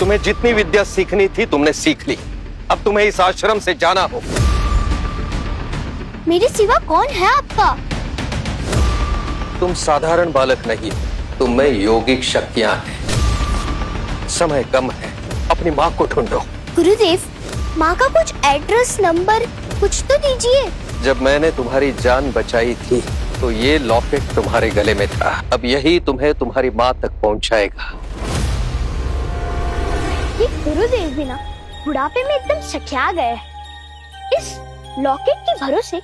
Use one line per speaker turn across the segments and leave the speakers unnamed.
तुम्हें जितनी विद्या सीखनी थी तुमने सीख ली। अब तुम्हें इस आश्रम से जाना हो।
मेरे सिवा कौन है आपका?
तुम साधारण बालक नहीं, तुम में योगिक शक्तियां हैं। समय कम है, अपनी माँ को ढूंढो।
गुरुदेव, माँ का कुछ एड्रेस नंबर कुछ तो दीजिए।
जब मैंने तुम्हारी जान बचाई थी तो ये लॉकेट तुम्हारे गले में था। अब यही तुम्हें तुम्हारी माँ तक पहुँचाएगा।
ये गुरुदेव भी ना बुढ़ापे में एकदम सखिया गए। इस लॉकेट के भरोसे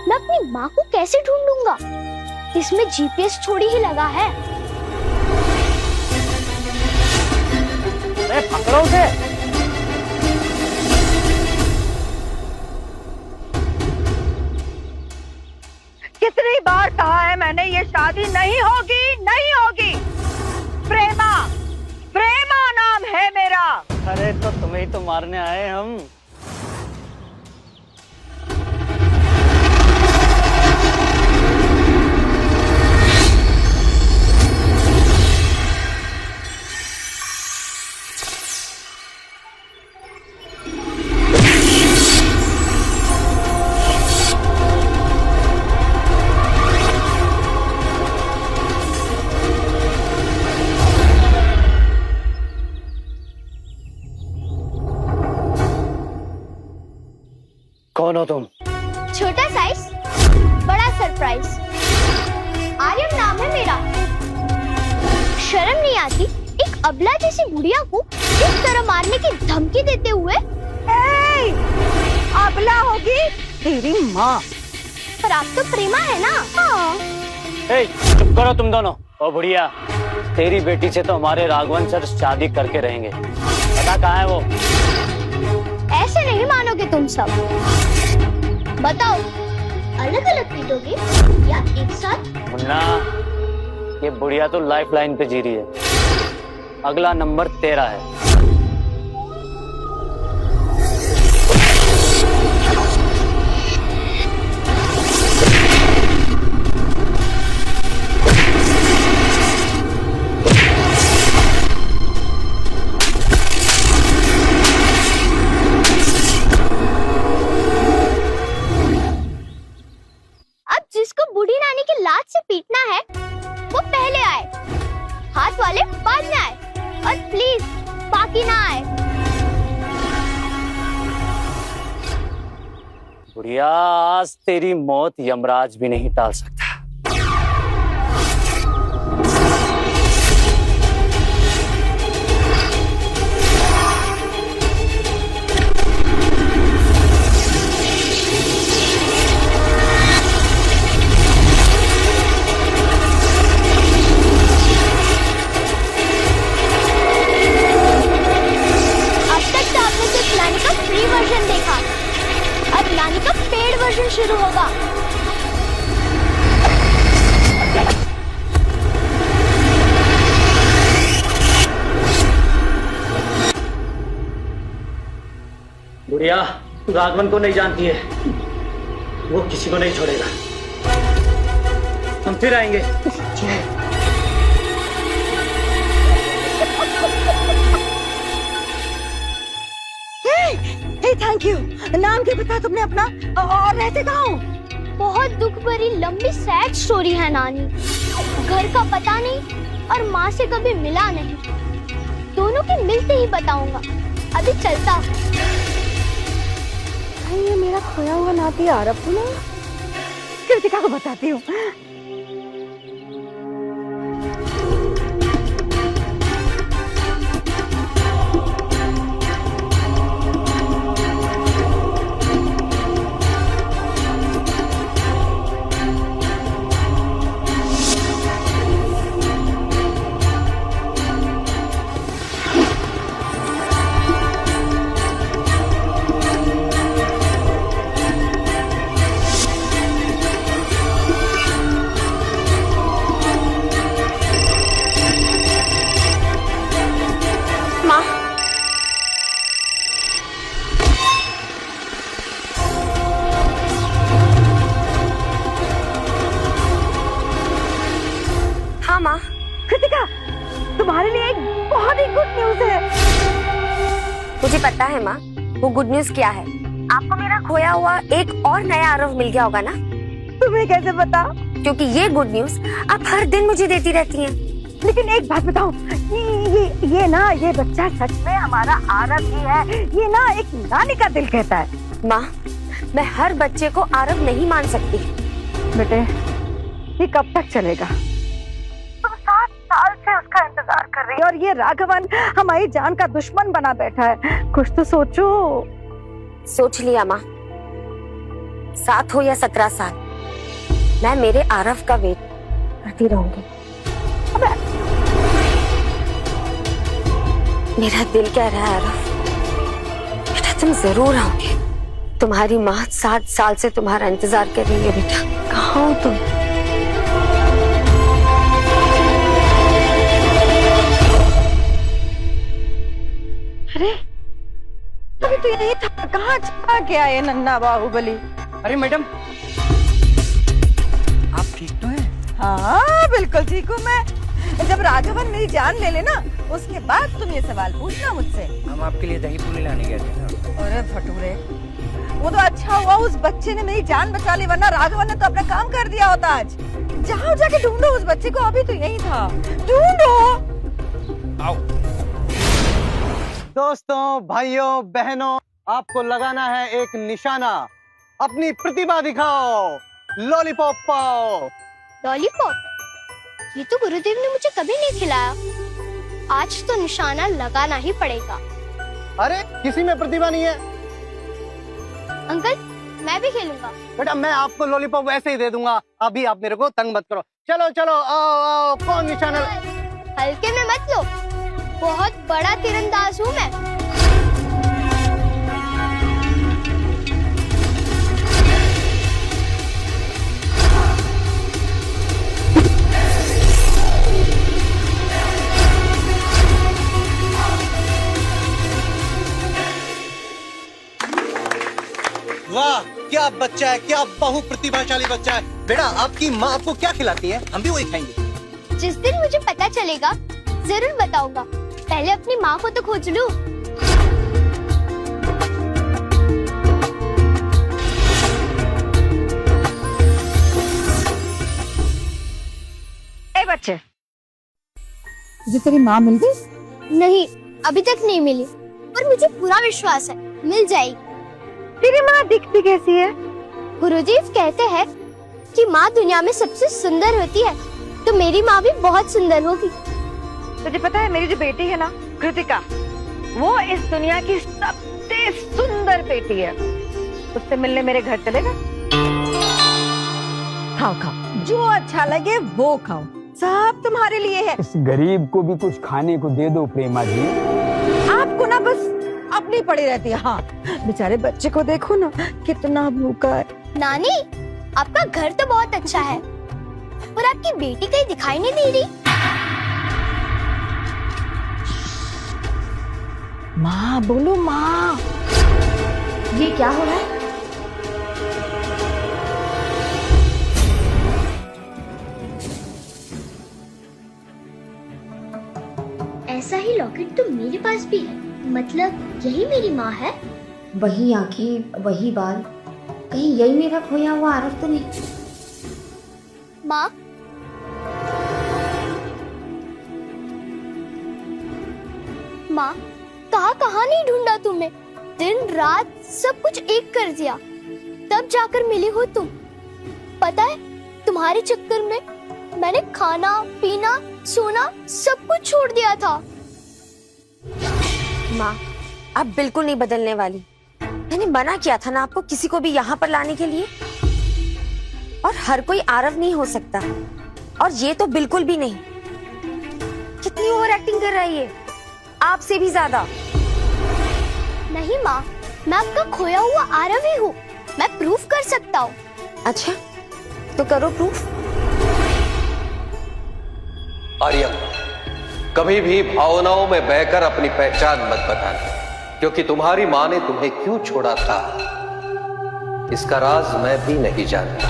मैं अपनी माँ को कैसे ढूंढूंगा? इसमें जीपीएस थोड़ी ही लगा है।
पकड़ो उसे।
कितनी बार कहा है मैंने, ये शादी नहीं होगी, नहीं होगी। प्रेमा, प्रेमा नाम है मेरा।
अरे तो तुम्हें ही तो मारने आए हम। कौन हो तुम?
छोटा साइज बड़ा सरप्राइज। आर्यन नाम है मेरा। शर्म नहीं आती एक अबला जैसी बुढ़िया को इस तरह मारने की धमकी देते हुए?
अबला होगी तेरी माँ।
पर आप तो प्रेमा है ना? हाँ।
चुप करो तुम दोनों। ओ बुढ़िया, तेरी बेटी से तो हमारे राघवन सर शादी करके रहेंगे। पता कहाँ है वो?
ऐसे नहीं मानोगे तुम सब। बताओ, अलग अलग पीटोगे या एक साथ?
मुन्ना, ये बुढ़िया तो लाइफ लाइन पे जी रही है। अगला नंबर तेरा है।
जिसको बूढ़ी नानी की लात से पीटना है वो पहले आए, हाथ वाले बाद में आए, और प्लीज बाकी ना आए।
बुढ़िया, आज तेरी मौत यमराज भी नहीं टाल सकता।
नानी का पेड वर्जन शुरू होगा।
बुढ़िया, राघवन को नहीं जानती है, वो किसी को नहीं छोड़ेगा। हम फिर आएंगे।
Thank you. नाम क्या बताया तुमने अपना, और रहते कहाँ हो?
बहुत दुख भरी लंबी सैड स्टोरी है नानी। घर का पता नहीं और माँ से कभी मिला नहीं। दोनों के मिलते ही बताऊंगा। अभी चलता।
ये मेरा खोया हुआ नाती आरब तो नहीं? कृतिका को बताती हूँ।
पता है माँ, वो गुड न्यूज क्या है? आपको मेरा खोया हुआ एक और नया आरव मिल गया होगा ना?
तुम्हें कैसे पता?
क्योंकि ये गुड न्यूज आप हर दिन मुझे देती रहती हैं।
लेकिन एक बात बताओ, ये बच्चा सच में हमारा आरव ही है? ये ना एक नानी का दिल कहता है।
माँ, मैं हर बच्चे को आरव नहीं मान सकती।
बेटे, ये कब तक चलेगा? तुम 7 साल से उसका इंतजार कर रही हो और ये राघवन हमारी जान का दुश्मन बना बैठा है। कुछ तो सोचो।
सोच लिया माँ, 7 हो या 17 साल, मैं मेरे आरव का वेट करती रहूंगी। मेरा दिल कह रहा है आरव, बेटा तुम जरूर आओगे। तुम्हारी माँ 7 साल से तुम्हारा इंतजार कर रही है बेटा। कहाँ हो तुम?
अरे अभी तो यही था, कहाँ चला गया ये नन्ना बाहुबली?
अरे मैडम, आप ठीक तो हैं?
हाँ बिल्कुल ठीक हूँ मैं। जब राघवन मेरी जान ले लेना, उसके बाद तुम ये सवाल पूछना मुझसे।
हम आपके लिए दही पूरी लाने गए थे ना।
अरे भटूरे, वो तो अच्छा हुआ उस बच्चे ने मेरी जान बचा ली, वरना राघवन ने तो अपना काम कर दिया होता आज। जाओ जाके ढूंढो उस बच्चे को, अभी तो यही था। ढूंढो।
आओ।
दोस्तों, भाइयों, बहनों, आपको लगाना है एक निशाना। अपनी प्रतिभा दिखाओ, लॉलीपॉप पाओ।
लॉलीपॉप? ये तो गुरुदेव ने मुझे कभी नहीं खिलाया। आज तो निशाना लगाना ही पड़ेगा।
अरे किसी में प्रतिभा नहीं है?
अंकल, मैं भी खेलूंगा।
बेटा, मैं आपको लॉलीपॉप वैसे ही दे दूंगा। अभी आप मेरे को तंग मत करो। चलो चलो, आओ आओ, कौन निशाना?
हल्के में मत लो, बहुत बड़ा तीरंदाज हूँ मैं।
वाह, क्या बच्चा है, क्या बहु प्रतिभाशाली बच्चा है। बेटा, आपकी माँ आपको क्या खिलाती है? हम भी वही खाएंगे।
जिस दिन मुझे पता चलेगा जरूर बताऊंगा। पहले अपनी माँ को तो खोज लूं।
ए बच्चे, तुझे तेरी माँ मिल गई?
नहीं, अभी तक नहीं मिली, पर मुझे पूरा विश्वास है मिल जाएगी।
तेरी माँ दिखती कैसी है?
गुरुदेव कहते हैं कि माँ दुनिया में सबसे सुंदर होती है, तो मेरी माँ भी बहुत सुंदर होगी।
तुझे पता है, मेरी जो बेटी है ना, कृतिका, वो इस दुनिया की सबसे सुंदर बेटी है। उससे मिलने मेरे घर चलेगा? खाओ खाओ, जो अच्छा लगे वो खाओ, सब तुम्हारे लिए है।
इस गरीब को भी कुछ खाने को दे दो प्रेमा जी।
आपको ना बस अपनी पड़ी रहती है। हाँ, बेचारे बच्चे को देखो ना, कितना भूखा है।
नानी, आपका घर तो बहुत अच्छा है, और आपकी बेटी कहीं दिखाई नहीं दे रही।
माँ बोलो, माँ।
ये क्या हो रहा है? ऐसा ही लॉकेट तो मेरे पास भी है, मतलब यही मेरी माँ है।
वही आंखें, वही बाल, कहीं यही मेरा खोया हुआ आरव तो नहीं?
माँ, माँ, कहाँ नहीं ढूंढा तुम्हें? दिन रात सब कुछ एक कर दिया, तब जाकर मिली हो तुम। पता है, तुम्हारे चक्कर में मैंने खाना पीना सोना सब कुछ छोड़ दिया था।
माँ, आप बिल्कुल नहीं बदलने वाली। मैंने मना किया था ना आपको किसी को भी यहाँ पर लाने के लिए। और हर कोई आरव नहीं हो सकता, और ये तो बिल्कुल भी नहीं। कितनी ओवर एक्टिंग कर रही है, आपसे भी ज्यादा।
नहीं माँ, मैं आपका खोया हुआ आरव ही हूँ, मैं प्रूफ कर सकता हूँ।
अच्छा, तो करो प्रूफ।
आर्यम, कभी भी भावनाओं में बहकर अपनी पहचान मत बताना, क्योंकि तुम्हारी माँ ने तुम्हें क्यों छोड़ा था, इसका राज मैं भी नहीं जानता।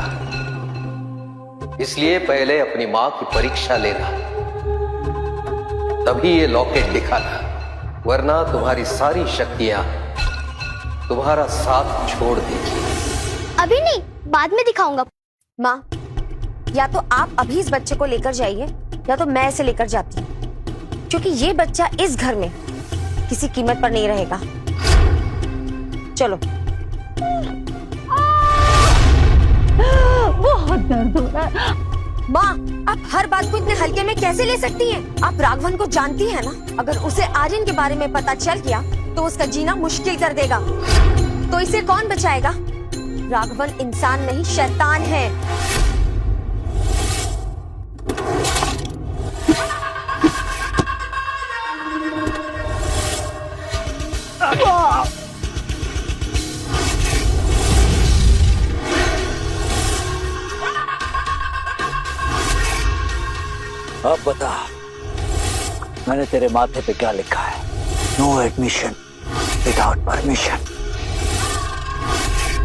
इसलिए पहले अपनी माँ की परीक्षा लेना, तभी ये लॉकेट दिखाना। वरना तुम्हारी सारी शक्तियां तुम्हारा साथ छोड़ देगी।
अभी नहीं, बाद में दिखाऊंगा।
माँ, या तो आप अभी इस बच्चे को लेकर जाइए या तो मैं इसे लेकर जाती हूँ, क्योंकि ये बच्चा इस घर में किसी कीमत पर नहीं रहेगा। चलो।
बहुत दर्द हो रहा है।
माँ, आप हर बात को इतने हल्के में कैसे ले सकती हैं? आप राघवन को जानती हैं ना? अगर उसे आर्यन के बारे में पता चल गया तो उसका जीना मुश्किल कर देगा। तो इसे कौन बचाएगा? राघवन इंसान नहीं, शैतान है।
अब बता, मैंने तेरे माथे पे क्या लिखा है? No admission without permission.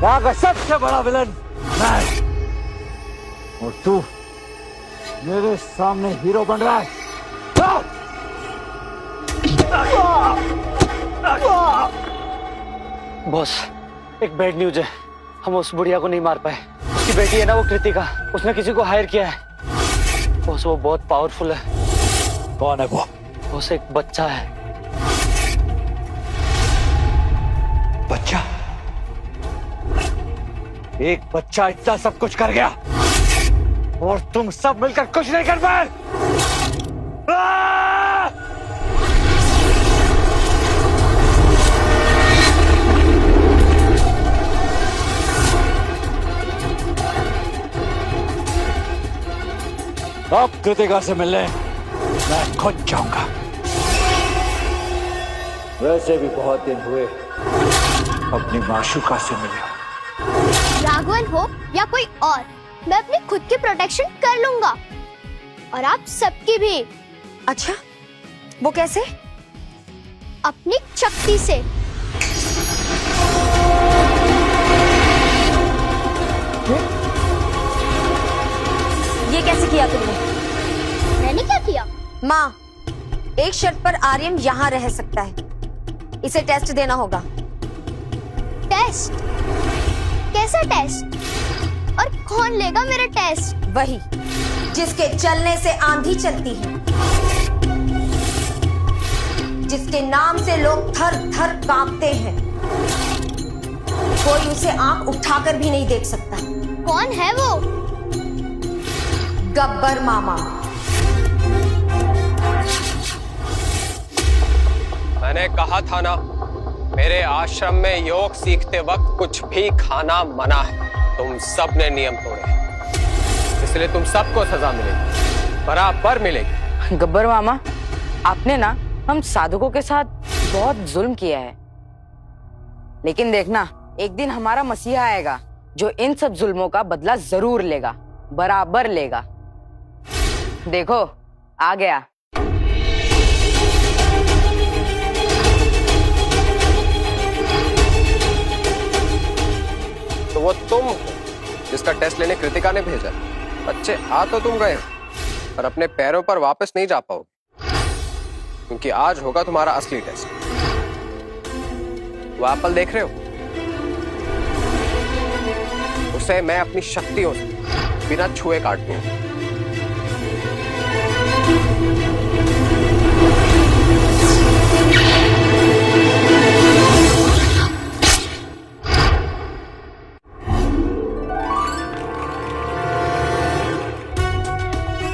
यहाँ का सबसे बड़ा विलन मैं, और तू मेरे सामने हीरो बन रहा है। बॉस, एक बैड न्यूज है। हम उस बुढ़िया को नहीं मार पाए। उसकी बेटी है ना, वो कृतिका, उसने किसी को हायर किया है। बॉस, वो बहुत पावरफुल है। कौन है वो? बॉस, एक बच्चा है। बच्चा? एक बच्चा इतना सब कुछ कर गया और तुम सब मिलकर कुछ नहीं कर पाए। अब कृतिका से मिलने मैं खुद जाऊंगा। वैसे भी बहुत दिन हुए अपनी माशूका से मिले।
राघवन हो या कोई और, मैं अपनी खुद की प्रोटेक्शन कर लूंगा और आप सबकी भी।
अच्छा, वो कैसे?
अपनी शक्ति से।
ये कैसे किया तुमने?
मैंने क्या किया?
माँ, एक शर्त पर आर्यन यहाँ रह सकता है। इसे टेस्ट देना होगा।
टेस्ट? कैसा टेस्ट? और कौन लेगा मेरा टेस्ट?
वही जिसके चलने से आंधी चलती है, जिसके नाम से लोग थर थर कांपते हैं। कोई उसे आंख उठाकर भी नहीं देख सकता।
कौन है वो?
गब्बर मामा।
मैंने कहा था ना, मेरे आश्रम में योग सीखते वक्त कुछ भी खाना मना है। तुम सब ने नियम तोड़े, इसलिए तुम सबको सजा मिलेगी, बराबर मिलेगी।
गब्बर मामा, आपने ना हम साधुकों के साथ बहुत जुल्म किया है, लेकिन देखना, एक दिन हमारा मसीहा आएगा जो इन सब जुल्मों का बदला जरूर लेगा, बराबर लेगा। देखो, आ गया।
तो वो तुम हो जिसका टेस्ट लेने कृतिका ने भेजा। बच्चे, आ तो तुम गए पर अपने पैरों पर वापस नहीं जा पाओगे, क्योंकि आज होगा तुम्हारा असली टेस्ट। वो एप्पल देख रहे हो? उसे मैं अपनी शक्तियों से बिना छुए काट दूंगा।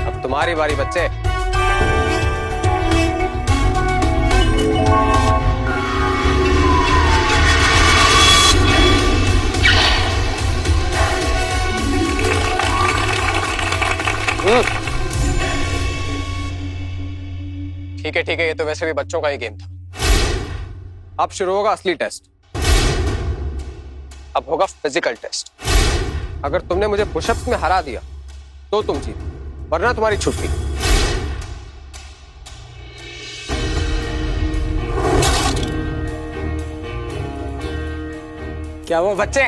अब तुम्हारी बारी बच्चे। ठीक है, ये तो वैसे भी बच्चों का ही गेम था। अब शुरू होगा असली टेस्ट। अब होगा फिजिकल टेस्ट। अगर तुमने मुझे पुशअप्स में हरा दिया तो तुम जीत, वरना तुम्हारी छुट्टी। क्या वो बच्चे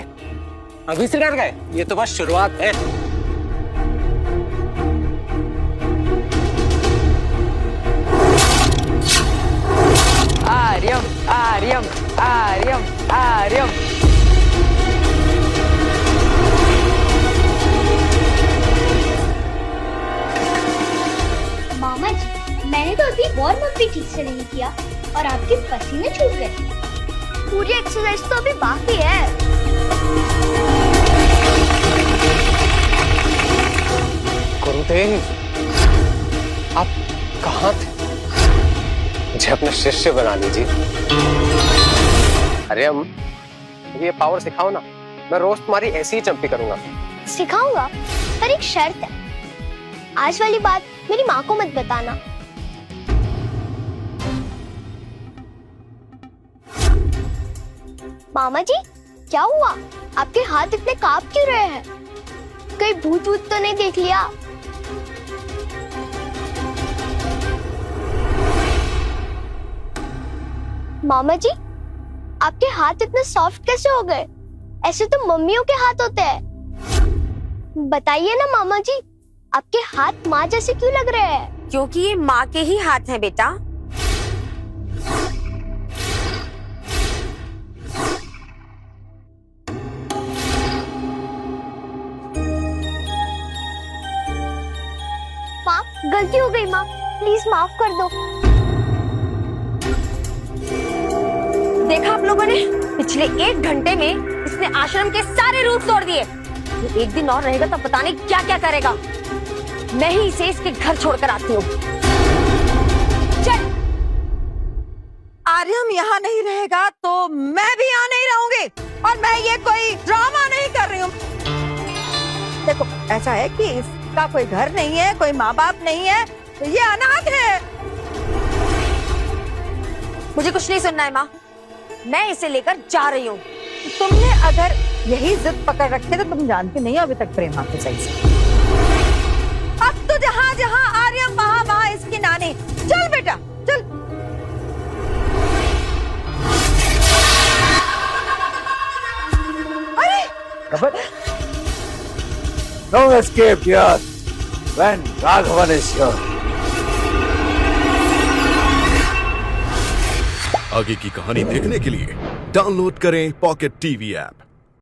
अभी से डर गए? ये तो बस शुरुआत है।
आर्यम आर्यम।
मामा जी, मैंने तो अभी वार्म अप भी ठीक से नहीं किया और आपके पसीने छूट गए। पूरी एक्सरसाइज तो अभी बाकी है।
गुरुदेव, आप कहाँ थे? मुझे अपना शिष्य बना लीजिए। अरे हम ये पावर सिखाओ ना, मैं रोज तुम्हारी ऐसी ही चंपी करूंगा।
सिखाऊंगा, पर एक शर्त है। आज वाली बात मेरी माँ को मत बताना। मामा जी, क्या हुआ? आपके हाथ इतने कांप क्यों रहे हैं? कहीं भूत वूत तो नहीं देख लिया? मामा जी, आपके हाथ इतने सॉफ्ट कैसे हो गए? ऐसे तो मम्मियों के हाथ होते हैं। बताइए ना मामा जी, आपके हाथ माँ जैसे क्यों लग रहे हैं?
क्योंकि ये माँ के ही हाथ हैं बेटा।
माँ, गलती हो गई माँ, प्लीज माफ कर दो।
देखा आप लोगों ने, पिछले 1 घंटे में इसने आश्रम के सारे रूल्स तोड़ दिए। ये एक दिन और रहेगा तो पता नहीं क्या क्या करेगा। मैं ही इसे इसके घर छोड़कर आती हूँ। चल।
आर्यम यहाँ नहीं रहेगा तो मैं भी यहाँ नहीं रहूंगी, और मैं ये कोई ड्रामा नहीं कर रही हूँ। देखो, ऐसा है कि इसका कोई घर नहीं है, कोई माँ बाप नहीं है, तो ये अनाथ है।
मुझे कुछ नहीं सुनना है माँ, मैं इसे लेकर जा रही हूँ।
तुमने अगर यही जिद पकड़ रखी तो तुम जानती नहीं हो अभी तक प्रेमा को सही से। अब तो जहाँ जहाँ आर्यम वहाँ वहाँ इसकी नानी। चल बेटा चल। अरे
No escape here when Raghavan is here.
आगे की कहानी देखने के लिए डाउनलोड करें पॉकेट टीवी ऐप।